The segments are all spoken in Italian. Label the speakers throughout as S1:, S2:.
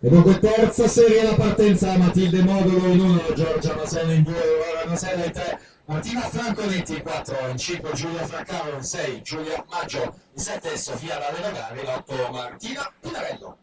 S1: E dunque terza serie la partenza, Matilde Modulo in 1, Giorgia Masella in 2, Aurora Masella in 3, Martina Franconetti in 4, in 5 Giulia Fraccaro in 6, Giulia Maggio in 7, Sofia Ravena in 8, Martina Pinarello.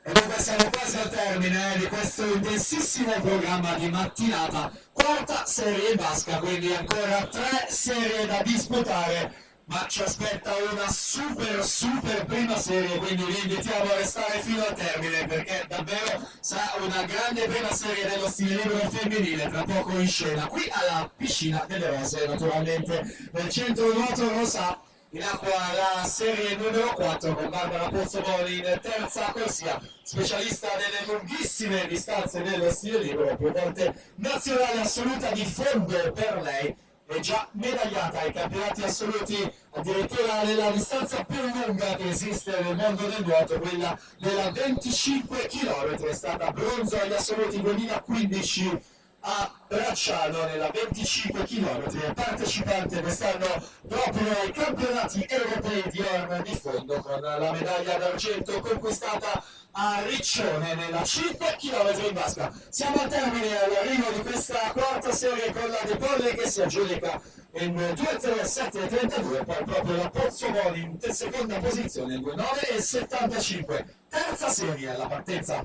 S1: E dunque siamo quasi al termine di questo intensissimo programma di mattinata, quarta serie in vasca, quindi ancora 3 serie da disputare, ma ci aspetta una super prima serie, quindi vi invitiamo a restare fino al termine perché davvero sarà una grande prima serie dello stile libero femminile tra poco in scena, qui alla Piscina delle Rose, naturalmente nel centro nuoto Rosa. In acqua la serie numero 4 con Barbara Pozzoboni in terza corsia, specialista delle lunghissime distanze dello stile libero, più volte nazionale assoluta di fondo per lei, è già medagliata ai campionati assoluti, addirittura nella distanza più lunga che esiste nel mondo del nuoto, quella della 25 km, è stata bronzo agli assoluti 2015 a Bracciano nella 25 km, è partecipante quest'anno proprio ai campionati europei di Orme di fondo con la medaglia d'argento conquistata a Riccione nella 5 km in vasca. Siamo al termine, all'arrivo di questa quarta serie con la De Polle che si aggiudica in 2.07.32, poi proprio la Pozzoboni in seconda posizione in 2.9.75. Terza serie alla partenza.